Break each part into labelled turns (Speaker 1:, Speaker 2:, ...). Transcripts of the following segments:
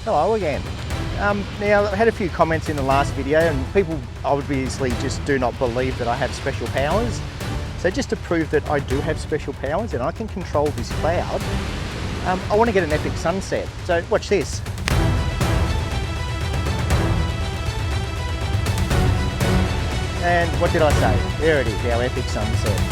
Speaker 1: Hello again. Now, I had a few comments in the last video and people obviously just do not believe that I have special powers. So just to prove that I do have special powers and I can control this cloud, I want to get an epic sunset. So watch this. And what did I say? There it is, our epic sunset.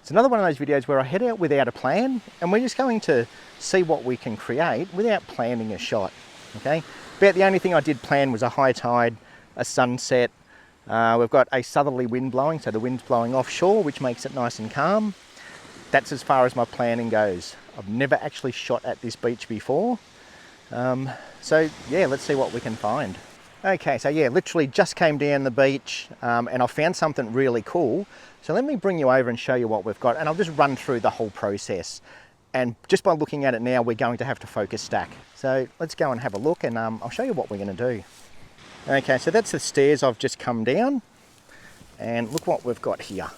Speaker 1: It's another one of those videos where I head out without a plan and we're just going to see what we can create without planning a shot, okay? About the only thing I did plan was a high tide, a sunset. We've got a southerly wind blowing, so the wind's blowing offshore, which makes it nice and calm. That's as far as my planning goes. I've never actually shot at this beach before. So yeah, let's see what we can find. Okay, so yeah, literally just came down the beach and I found something really cool. So let me bring you over and show you what we've got and I'll just run through the whole process. And just by looking at it now, we're going to have to focus stack. So let's go and have a look and I'll show you what we're going to do. Okay, so that's the stairs I've just come down and look what we've got here.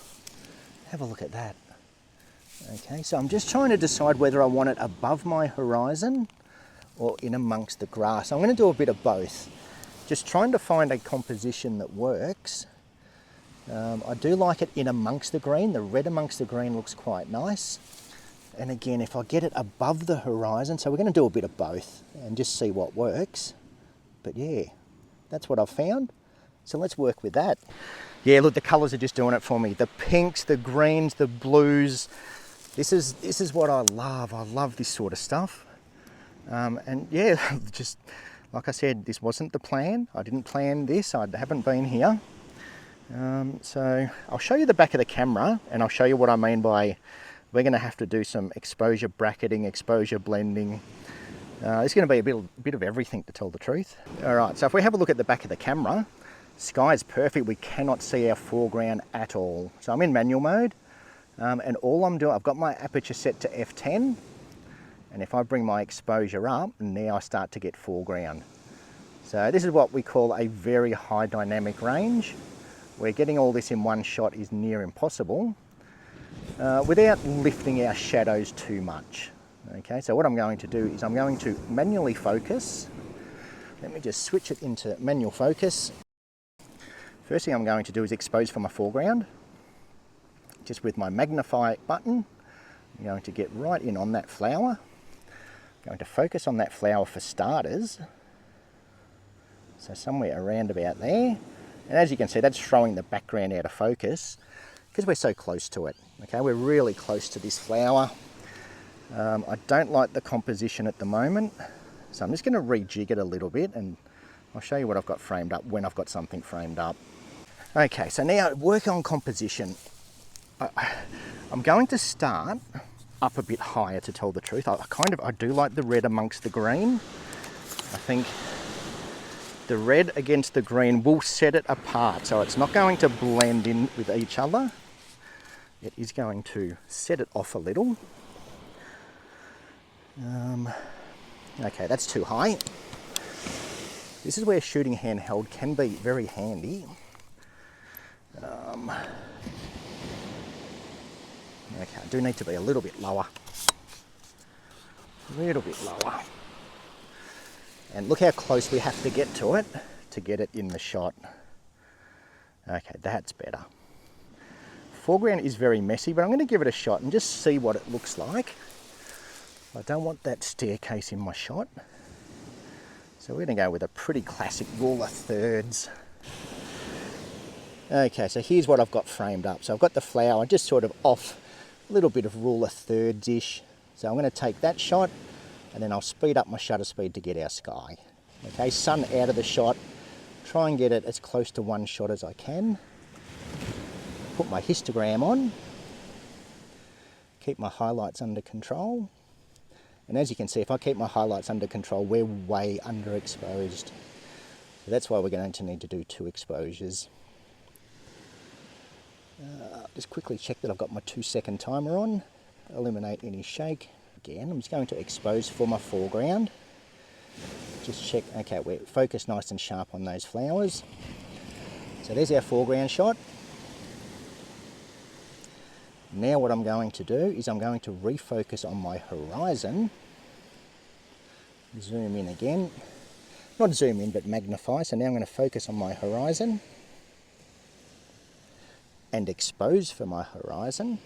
Speaker 1: Have a look at that. Okay, so I'm just trying to decide whether I want it above my horizon or in amongst the grass. I'm going to do a bit of both. Just trying to find a composition that works. I do like it in amongst the green. The red amongst the green looks quite nice. And again, if I get it above the horizon, so we're going to do a bit of both and just see what works. But yeah, that's what I've found. So let's work with that. Yeah, look, the colours are just doing it for me. The pinks, the greens, the blues. This is what I love. I love this sort of stuff. And yeah, just like I said, this wasn't the plan. I didn't plan this. I haven't been here. So I'll show you the back of the camera and I'll show you what I mean by we're going to have to do some exposure bracketing, exposure blending. It's going to be a bit of everything, to tell the truth. All right, so if we have a look at the back of the camera, sky is perfect. We cannot see our foreground at all. So I'm in manual mode and all I'm doing, I've got my aperture set to f10. And if I bring my exposure up, now I start to get foreground. So this is what we call a very high dynamic range, where getting all this in one shot is near impossible without lifting our shadows too much. Okay, so what I'm going to do is I'm going to manually focus. Let me just switch it into manual focus. First thing I'm going to do is expose for my foreground. Just with my magnify button, I'm going to get right in on that flower. I'm going to focus on that flower for starters. So somewhere around about there. And as you can see, that's throwing the background out of focus because we're so close to it. Okay, we're really close to this flower. I don't like the composition at the moment, so I'm just going to rejig it a little bit and I'll show you what I've got framed up when I've got something framed up. Okay, so now work on composition. I'm going to start up a bit higher, to tell the truth. I do like the red amongst the green. I think the red against the green will set it apart, so it's not going to blend in with each other. It is going to set it off a little. Okay, that's too high. This is where shooting handheld can be very handy. Okay, I do need to be a little bit lower. A little bit lower. And look how close we have to get to it to get it in the shot. Okay, that's better. Foreground is very messy, but I'm going to give it a shot and just see what it looks like. I don't want that staircase in my shot. So we're going to go with a pretty classic rule of thirds. Okay, so here's what I've got framed up. So I've got the flower just sort of off a little bit of rule of thirds-ish. So I'm going to take that shot and then I'll speed up my shutter speed to get our sky. Okay, sun out of the shot. Try and get it as close to one shot as I can. Put my histogram on. Keep my highlights under control. And as you can see, if I keep my highlights under control, we're way underexposed. So that's why we're going to need to do 2 exposures. Just quickly check that I've got my 2-second timer on. Eliminate any shake. Again, I'm just going to expose for my foreground. Just check, okay, we're focused nice and sharp on those flowers. So there's our foreground shot. Now what I'm going to do is I'm going to refocus on my horizon. Zoom in again. Not zoom in, but magnify. So now I'm going to focus on my horizon and expose for my horizon.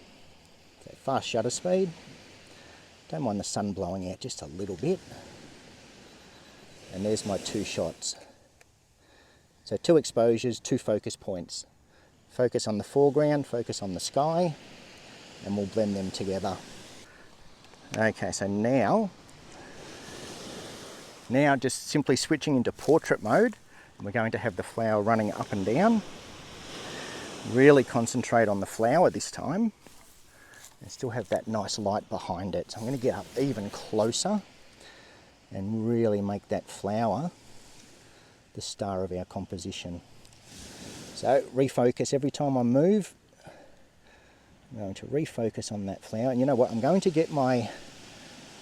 Speaker 1: Okay, fast shutter speed. Don't mind the sun blowing out just a little bit. And there's my two shots. So 2 exposures, 2 focus points. Focus on the foreground, focus on the sky, and we'll blend them together. Okay, so now just simply switching into portrait mode. We're going to have the flower running up and down. Really concentrate on the flower this time. And still have that nice light behind it. So I'm going to get up even closer and really make that flower the star of our composition. So refocus every time I move. I'm going to refocus on that flower. And you know what? I'm going to get my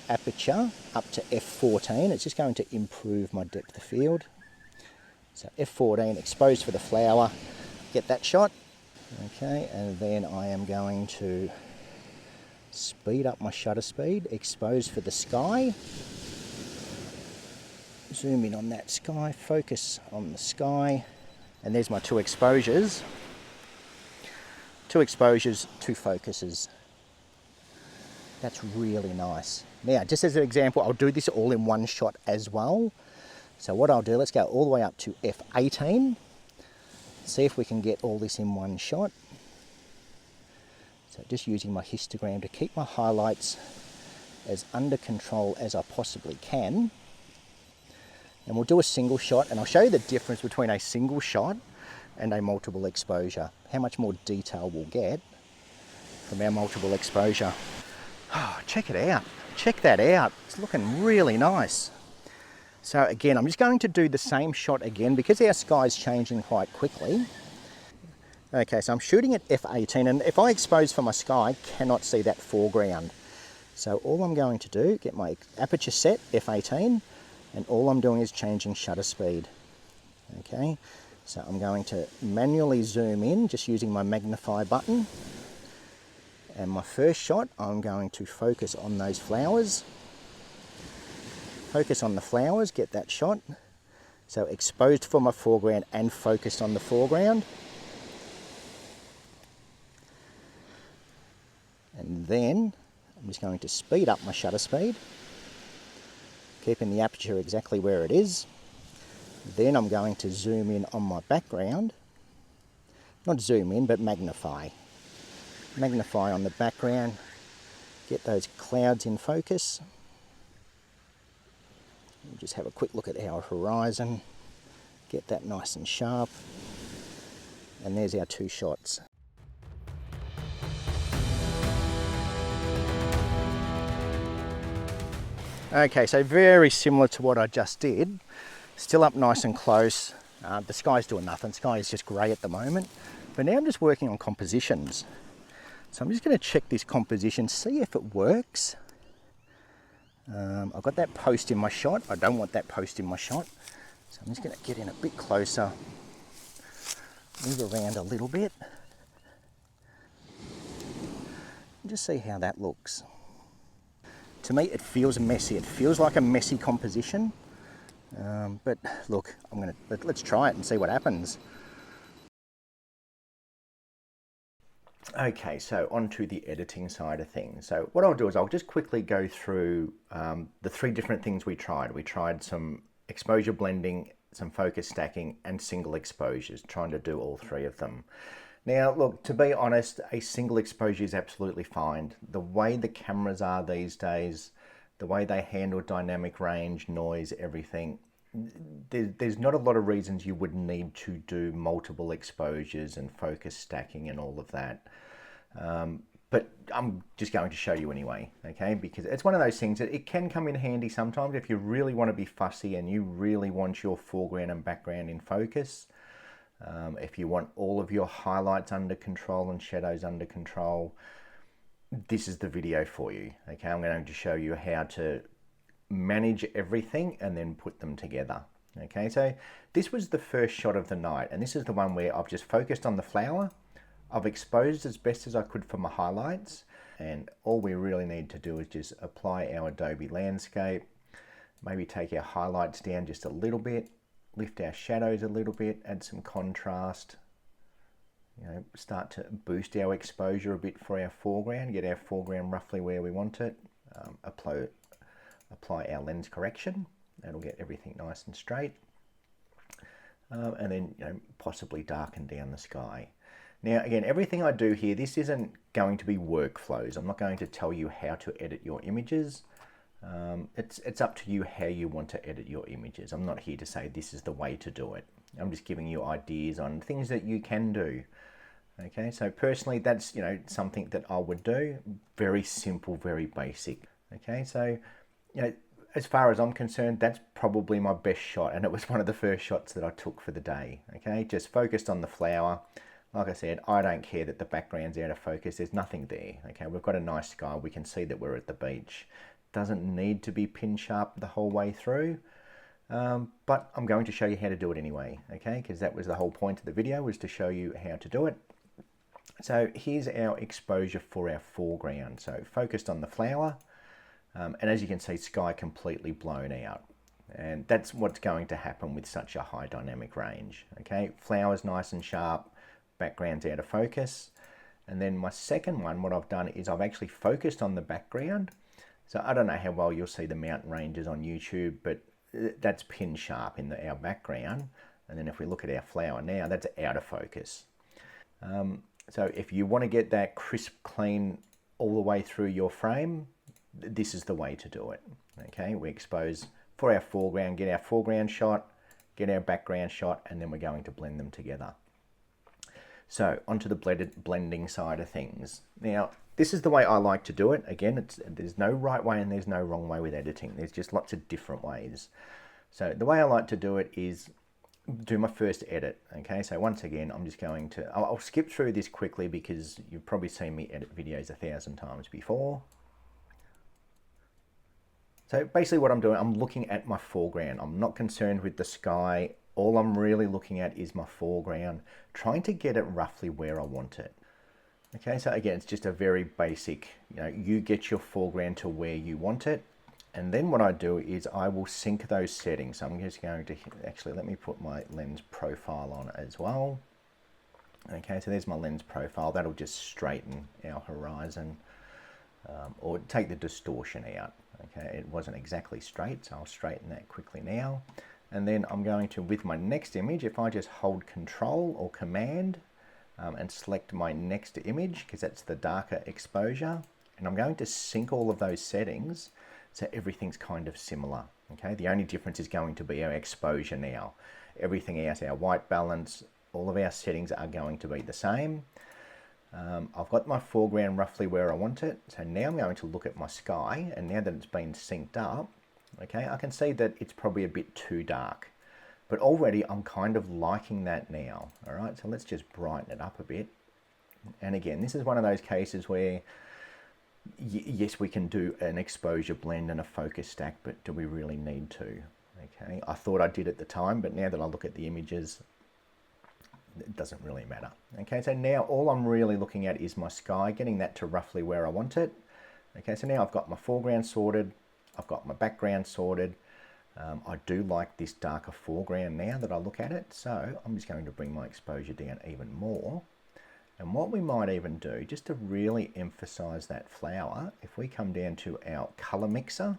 Speaker 1: aperture up to f14. It's just going to improve my depth of field. So f14, exposed for the flower. Get that shot. Okay, and then I am going to speed up my shutter speed, expose for the sky. Zoom in on that sky, focus on the sky. And there's my 2 exposures. 2 exposures, 2 focuses. That's really nice. Now, just as an example, I'll do this all in one shot as well. So what I'll do, let's go all the way up to f18. See if we can get all this in one shot. So just using my histogram to keep my highlights as under control as I possibly can. And we'll do a single shot, and I'll show you the difference between a single shot and a multiple exposure. How much more detail we'll get from our multiple exposure. Oh, check it out. Check that out. It's looking really nice. So again, I'm just going to do the same shot again because our sky's changing quite quickly. Okay, so I'm shooting at f18, and if I expose for my sky, I cannot see that foreground. So all I'm going to do, get my aperture set, f18, and all I'm doing is changing shutter speed. Okay, so I'm going to manually zoom in, just using my magnify button. And my first shot, I'm going to focus on those flowers. Focus on the flowers, get that shot. So exposed for my foreground and focused on the foreground. And then I'm just going to speed up my shutter speed, keeping the aperture exactly where it is. Then I'm going to zoom in on my background. Not zoom in, but magnify. Magnify on the background, get those clouds in focus. We'll just have a quick look at our horizon, get that nice and sharp. And there's our 2 shots. Okay, so very similar to what I just did. Still up nice and close. The sky's doing nothing. Sky is just grey at the moment. But now I'm just working on compositions. So I'm just going to check this composition, see if it works. I've got that post in my shot. I don't want that post in my shot. So I'm just going to get in a bit closer. Move around a little bit. And just see how that looks. To me, it feels messy. It feels like a messy composition. But look, let's try it and see what happens. Okay, so on to the editing side of things. So what I'll do is I'll just quickly go through the 3 different things we tried. We tried some exposure blending, some focus stacking, and single exposures, trying to do all 3 of them. Now, look, to be honest, a single exposure is absolutely fine. The way the cameras are these days, the way they handle dynamic range, noise, everything, there's not a lot of reasons you would need to do multiple exposures and focus stacking and all of that. But I'm just going to show you anyway, okay? Because it's one of those things that it can come in handy sometimes if you really want to be fussy and you really want your foreground and background in focus. If you want all of your highlights under control and shadows under control, this is the video for you. Okay, I'm going to show you how to manage everything and then put them together. Okay, so this was the first shot of the night, and this is the one where I've just focused on the flower. I've exposed as best as I could for my highlights, and all we really need to do is just apply our Adobe landscape, maybe take our highlights down just a little bit, lift our shadows a little bit, add some contrast, start to boost our exposure a bit for our foreground, get our foreground roughly where we want it, apply our lens correction. That'll get everything nice and straight, and then possibly darken down the sky. Now again, everything I do here, this isn't going to be workflows. I'm not going to tell you how to edit your images. It's up to you how you want to edit your images. I'm not here to say this is the way to do it. I'm just giving you ideas on things that you can do. Okay, so personally, that's something that I would do. Very simple, very basic. Okay, so as far as I'm concerned, that's probably my best shot, and it was one of the first shots that I took for the day. Okay, just focused on the flower. Like I said, I don't care that the background's out of focus. There's nothing there. Okay, we've got a nice sky. We can see that we're at the beach. Doesn't need to be pin sharp the whole way through, but I'm going to show you how to do it anyway. Okay, because that was the whole point of the video, was to show you how to do it. So here's our exposure for our foreground. So focused on the flower, and as you can see, sky completely blown out. And that's what's going to happen with such a high dynamic range. Okay, flower's nice and sharp, background's out of focus. And then my second one, what I've done is I've actually focused on the background. So I don't know how well you'll see the mountain ranges on YouTube, but that's pin sharp in our background. And then if we look at our flower now, that's out of focus. So if you want to get that crisp, clean all the way through your frame, this is the way to do it. Okay, we expose for our foreground, get our foreground shot, get our background shot, and then we're going to blend them together. So onto the blending side of things. Now, this is the way I like to do it. Again, there's no right way and there's no wrong way with editing. There's just lots of different ways. So the way I like to do it is do my first edit. Okay, so once again, I'm just going to, I'll skip through this quickly because you've probably seen me edit videos 1,000 times before. So basically what I'm doing, I'm looking at my foreground. I'm not concerned with the sky. All I'm really looking at is my foreground, trying to get it roughly where I want it. Okay, so again, it's just a very basic, you get your foreground to where you want it. And then what I do is I will sync those settings. So I'm just going to, actually, let me put my lens profile on as well. Okay, so there's my lens profile. That'll just straighten our horizon, or take the distortion out. Okay, it wasn't exactly straight, so I'll straighten that quickly now. And then I'm going to, with my next image, if I just hold Control or Command and select my next image, because that's the darker exposure, and I'm going to sync all of those settings so everything's kind of similar. Okay, the only difference is going to be our exposure now. Everything else, our white balance, all of our settings are going to be the same. I've got my foreground roughly where I want it, so now I'm going to look at my sky, and now that it's been synced up, okay, I can see that it's probably a bit too dark, but already I'm kind of liking that now. All right, so let's just brighten it up a bit. And again, this is one of those cases where yes, we can do an exposure blend and a focus stack, but do we really need to? Okay, I thought I did at the time, but now that I look at the images, it doesn't really matter. Okay, so now all I'm really looking at is my sky, getting that to roughly where I want it. Okay, so now I've got my foreground sorted, I've got my background sorted. I do like this darker foreground now that I look at it, so I'm just going to bring my exposure down even more. And what we might even do, just to really emphasize that flower, if we come down to our color mixer,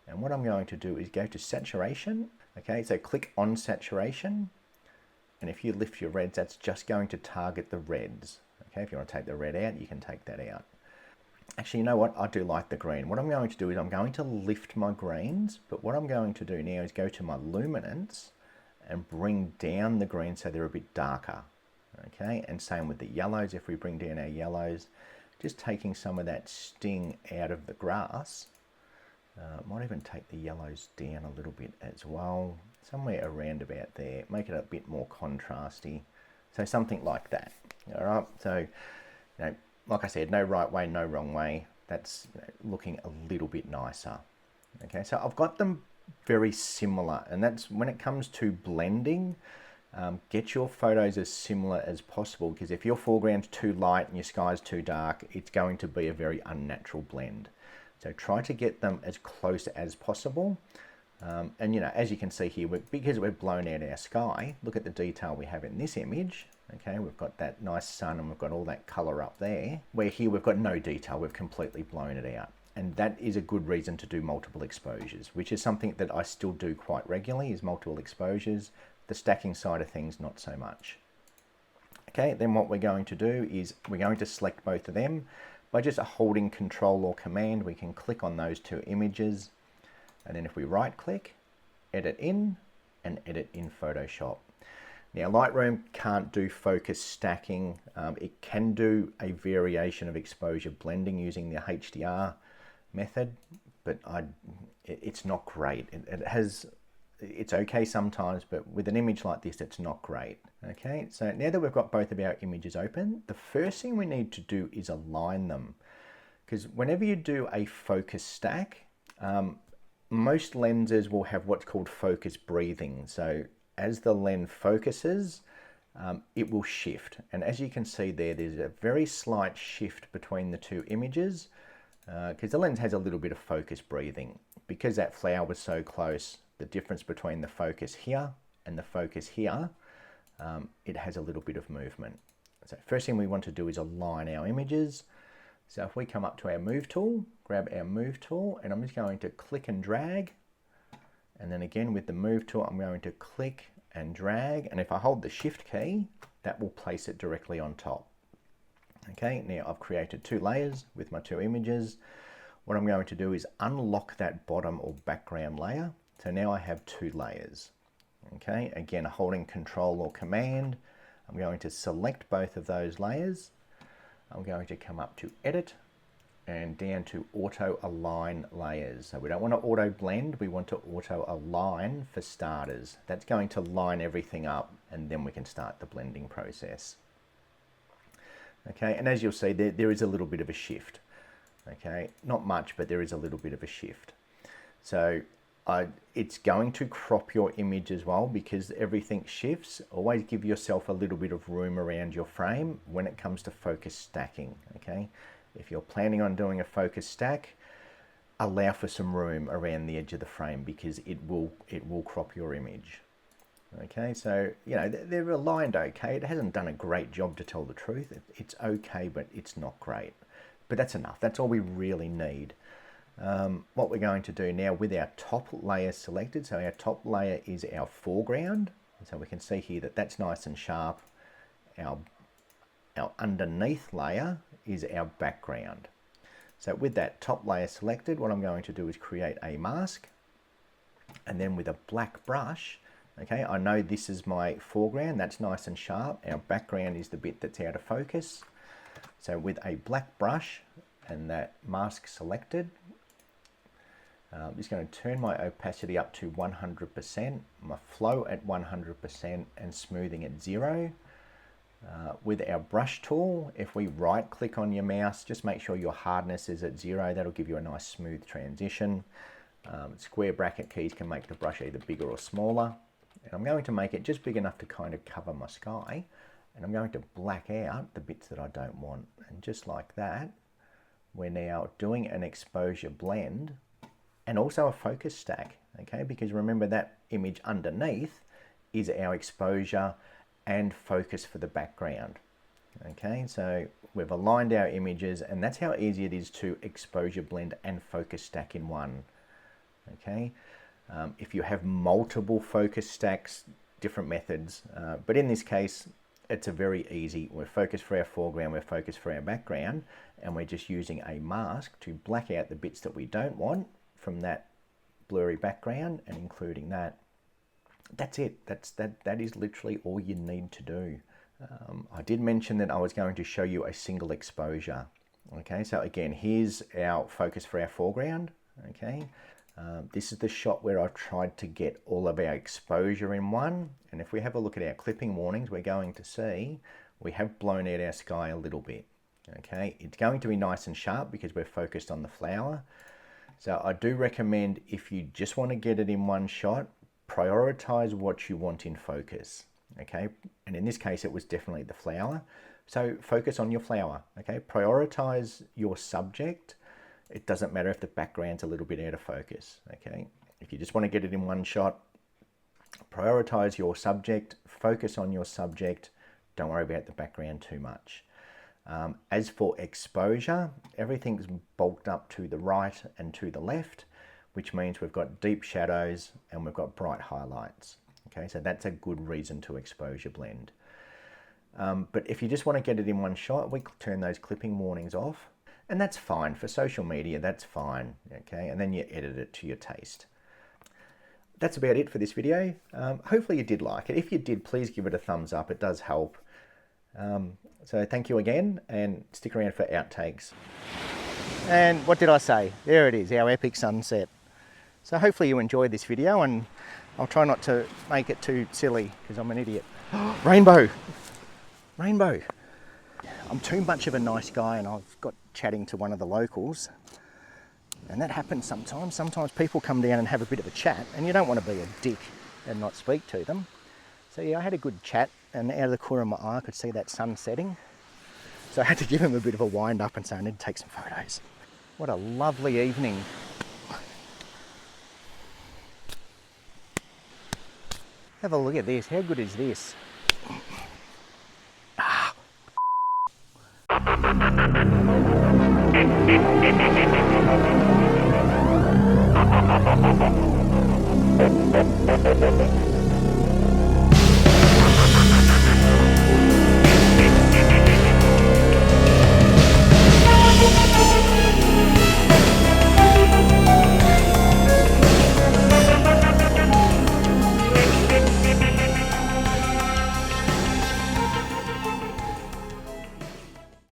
Speaker 1: and what I'm going to do is go to saturation. Okay, so click on saturation, and if you lift your reds, that's just going to target the reds. Okay, if you want to take the red out, you can take that out. Actually, you know what? I do like the green. What I'm going to do is I'm going to lift my greens, but what I'm going to do now is go to my luminance and bring down the greens so they're a bit darker. Okay, and same with the yellows. If we bring down our yellows, just taking some of that sting out of the grass. Might even take the yellows down a little bit as well, somewhere around about there, make it a bit more contrasty. So something like that. All right, so like I said, no right way, no wrong way. That's looking a little bit nicer. Okay, so I've got them very similar. And that's when it comes to blending, get your photos as similar as possible, because if your foreground's too light and your sky's too dark, it's going to be a very unnatural blend. So try to get them as close as possible. And you know, as you can see here, because we've blown out our sky, look at the detail we have in this image. Okay, we've got that nice sun and we've got all that color up there, where here we've got no detail, we've completely blown it out. And that is a good reason to do multiple exposures, which is something that I still do quite regularly, is multiple exposures. The stacking side of things, not so much. Okay, then what we're going to do is we're going to select both of them. By just holding Control or Command, we can click on those two images. And then if we right click, edit in, and edit in Photoshop. Now Lightroom can't do focus stacking. It can do a variation of exposure blending using the HDR method, but it's not great. It's okay sometimes, but with an image like this, it's not great. Okay, so now that we've got both of our images open, the first thing we need to do is align them. Because whenever you do a focus stack, most lenses will have what's called focus breathing. So as the lens focuses, it will shift. And as you can see there, there's a very slight shift between the two images, because the lens has a little bit of focus breathing. Because that flower was so close, the difference between the focus here and the focus here, it has a little bit of movement. So first thing we want to do is align our images. So if we come up to our move tool, grab our move tool, and I'm just going to click and drag. And then again with the move tool, I'm going to click and drag. And if I hold the shift key, that will place it directly on top. Okay, now I've created two layers with my two images. What I'm going to do is unlock that bottom or background layer. So now I have two layers. Okay, again, holding Control or Command, I'm going to select both of those layers. I'm going to come up to Edit and down to Auto Align Layers. So we don't want to auto blend, we want to auto align for starters. That's going to line everything up, and then we can start the blending process. Okay, and as you'll see, there is a little bit of a shift. Okay, not much, but there is a little bit of a shift. So it's going to crop your image as well, because everything shifts. Always give yourself a little bit of room around your frame when it comes to focus stacking. Okay, if you're planning on doing a focus stack, allow for some room around the edge of the frame, because it will crop your image. Okay, so you know, they're aligned okay. It hasn't done a great job, to tell the truth. It's okay, but it's not great. But that's enough. That's all we really need. What we're going to do now with our top layer selected, so our top layer is our foreground, so we can see here that that's nice and sharp. Our underneath layer is our background. So with that top layer selected, what I'm going to do is create a mask, and then with a black brush, okay, I know this is my foreground, that's nice and sharp. Our background is the bit that's out of focus. So with a black brush and that mask selected, I'm just going to turn my opacity up to 100%, my flow at 100%, and smoothing at 0. With our brush tool, if we right click on your mouse, just make sure your hardness is at 0. That'll give you a nice smooth transition. Square bracket keys can make the brush either bigger or smaller. And I'm going to make it just big enough to kind of cover my sky. And I'm going to black out the bits that I don't want. And just like that, we're now doing an exposure blend and also a focus stack, okay? Because remember, that image underneath is our exposure and focus for the background, okay? So we've aligned our images, and that's how easy it is to exposure blend and focus stack in one, okay? If you have multiple focus stacks, different methods, but in this case, it's a very easy. We're focused for our foreground, we're focused for our background, and we're just using a mask to black out the bits that we don't want from that blurry background, and including that. That's it. That is literally all you need to do. I did mention that I was going to show you a single exposure. Okay, so again, here's our focus for our foreground. Okay, this is the shot where I've tried to get all of our exposure in one. And if we have a look at our clipping warnings, we're going to see we have blown out our sky a little bit. Okay, it's going to be nice and sharp because we're focused on the flower. So I do recommend, if you just want to get it in one shot, prioritize what you want in focus, okay? And in this case, it was definitely the flower. So focus on your flower, okay? Prioritize your subject. It doesn't matter if the background's a little bit out of focus, okay? If you just want to get it in one shot, prioritize your subject, focus on your subject. Don't worry about the background too much. As for exposure, everything's bulked up to the right and to the left, which means we've got deep shadows and we've got bright highlights. Okay, so that's a good reason to exposure blend. But if you just want to get it in one shot, we turn those clipping warnings off, and that's fine. For social media, that's fine, okay? And then you edit it to your taste. That's about it for this video. Hopefully you did like it. If you did, please give it a thumbs up. It does help. So thank you again, and stick around for outtakes. And what did I say? There it is, our epic sunset. So hopefully you enjoyed this video, and I'll try not to make it too silly because I'm an idiot. Rainbow! Rainbow! I'm too much of a nice guy, and I've got chatting to one of the locals. And that happens sometimes. Sometimes people come down and have a bit of a chat, and you don't want to be a dick and not speak to them. So yeah, I had a good chat, and out of the corner of my eye I could see that sun setting. So I had to give him a bit of a wind up and say I need to take some photos. What a lovely evening. Have a look at this. How good is this? Ah.